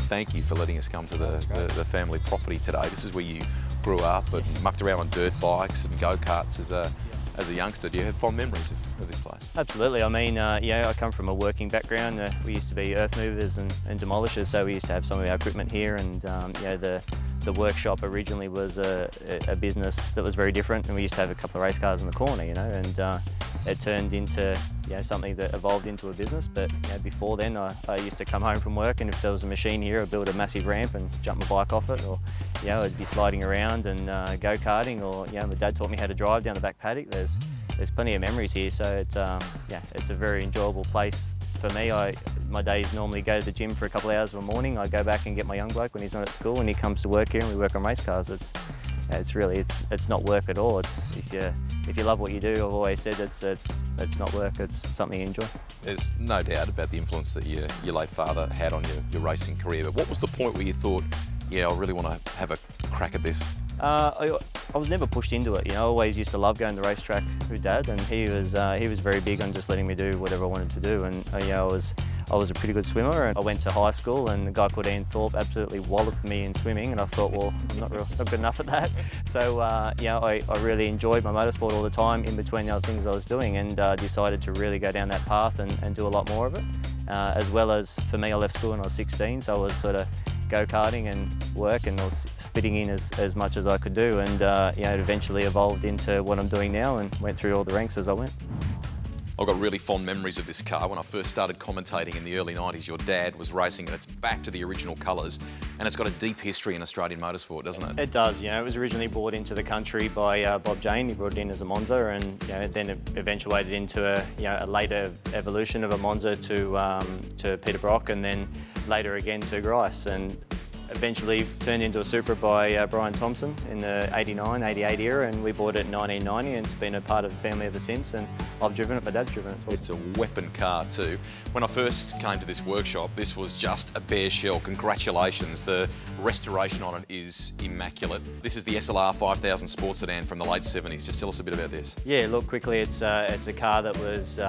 thank you for letting us come to the family property today. This is where you grew up and mucked around on dirt bikes and go-karts as a youngster. Do you have fond memories of this place? Absolutely. I mean, I come from a working background. We used to be earth movers and demolishers, so we used to have some of our equipment here, and the workshop originally was a business that was very different, and we used to have a couple of race cars in the corner, and it turned into something that evolved into a business. But before then, I used to come home from work, and if there was a machine here, I'd build a massive ramp and jump my bike off it, or I'd be sliding around and go-karting, or my dad taught me how to drive down the back paddock. There's plenty of memories here, so it's a very enjoyable place for me. My days normally go to the gym for a couple of hours of a morning. I go back and get my young bloke when he's not at school, and he comes to work here, and we work on race cars. It's not work at all. It's if you love what you do, I've always said it's not work. It's something you enjoy. There's no doubt about the influence that your late father had on your racing career. But what was the point where you thought, I really want to have a crack at this? I was never pushed into it. I always used to love going to the racetrack with Dad, and he was very big on just letting me do whatever I wanted to do. And I was a pretty good swimmer, and I went to high school, and a guy called Ian Thorpe absolutely walloped me in swimming, and I thought, well, I'm not good enough at that. So I really enjoyed my motorsport all the time in between the other things I was doing, and decided to really go down that path and do a lot more of it. As well as, for me, I left school when I was 16, so I was sort of go-karting and work, and I was fitting in as much as I could do, and it eventually evolved into what I'm doing now, and went through all the ranks as I went. I've got really fond memories of this car. When I first started commentating in the early 90s, your dad was racing, and it's back to the original colours, and it's got a deep history in Australian motorsport, doesn't it? It does. It was originally brought into the country by Bob Jane. He brought it in as a Monza, and then it eventuated into a later evolution of a Monza to Peter Brock, and then later again to Grice, and eventually turned into a Supra by Brian Thompson in the 89, 88 era, and we bought it in 1990, and it's been a part of the family ever since, and I've driven it, my dad's driven it. It's a weapon car too. When I first came to this workshop, this was just a bare shell. Congratulations, the restoration on it is immaculate. This is the SLR 5000 sports sedan from the late 70s. Just tell us a bit about this. Yeah, look, quickly, it's a car that was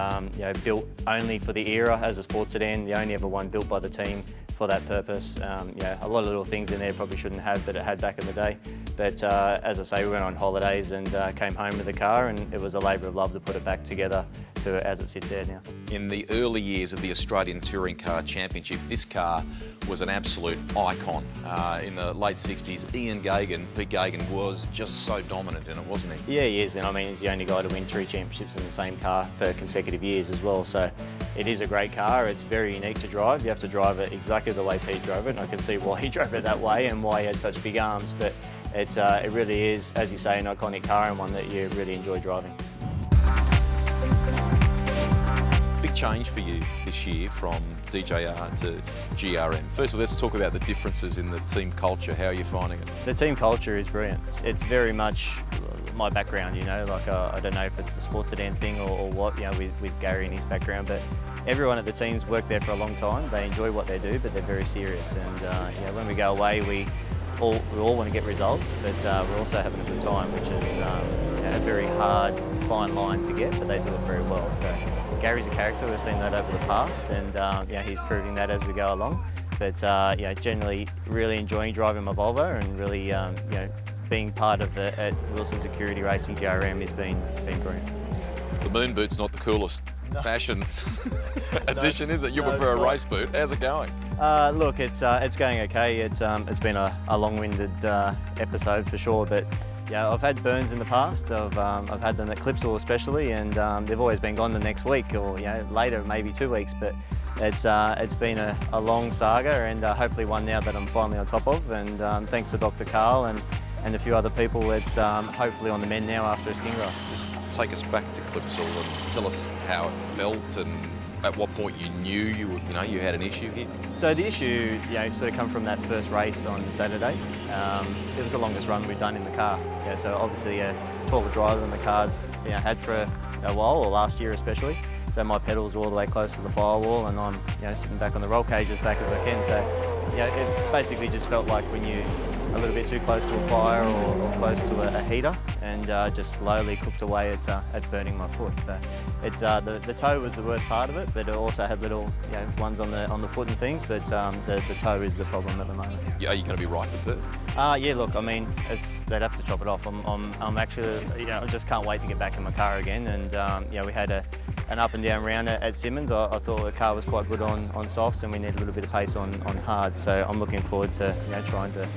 built only for the era as a sports sedan, the only ever one built by the team for that purpose. A lot of little things in there probably shouldn't have, but it had back in the day. But as I say, we went on holidays and came home with the car, and it was a labour of love to put it back together to as it sits there now. In the early years of the Australian Touring Car Championship, this car was an absolute icon. In the late 60s, Pete Gagan was just so dominant in it, wasn't he? Yeah, he is, and I mean, he's the only guy to win 3 championships in the same car for consecutive years as well. So it is a great car. It's very unique to drive. You have to drive it exactly the way Pete drove it, and I can see why he drove it that way and why he had such big arms. But it really is, as you say, an iconic car, and one that you really enjoy driving. Big change for you this year from DJR to GRM. Firstly, let's talk about the differences in the team culture. How are you finding it? The team culture is brilliant. It's very much my background, like I don't know if it's the sports sedan thing or what, with Gary and his background, but everyone at the team's worked there for a long time. They enjoy what they do, but they're very serious. And when we go away, we all want to get results, but we're also having a good time, which is a very hard, fine line to get, but they do it very well. So Gary's a character. We've seen that over the past, and he's proving that as we go along. But generally, really enjoying driving my Volvo, and really being part of the at Wilson Security Racing GRM has been brilliant. The moon boot's not the coolest fashion addition, is it? You prefer a race boot. How's it going? Look, it's going okay. It's been a long-winded episode for sure, but I've had burns in the past. I've had them at Clipsal especially, and they've always been gone the next week, or later, maybe 2 weeks. But it's been a long saga, and hopefully one now that I'm finally on top of. And thanks to Dr. Carl and a few other people, it's hopefully on the mend now after a Stingray. Just take us back to Clipsal and tell us how it felt, and at what point you knew you had an issue here. So the issue, sort of come from that first race on Saturday. It was the longest run we've done in the car. So obviously a taller driver than the car's had for a while, or last year especially. So my pedals are all the way close to the firewall, and I'm sitting back on the roll cage as back as I can. So it basically just felt like when you a little bit too close to a fire or close to a heater, and just slowly cooked away at burning my foot. So the toe was the worst part of it, but it also had little ones on the foot and things. But the toe is the problem at the moment. Are you going to be right for Perth? Yeah, look, I mean, they'd have to chop it off. I'm actually, I just can't wait to get back in my car again. And we had an up and down round at Simmons. I thought the car was quite good on softs, and we need a little bit of pace on hard. So I'm looking forward to trying to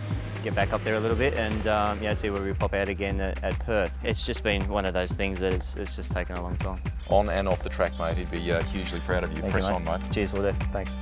get back up there a little bit and see where we pop out again at Perth. It's just been one of those things that it's just taken a long time. On and off the track, mate, he'd be hugely proud of you. Thank Press you, on, mate. Cheers, will do. Thanks.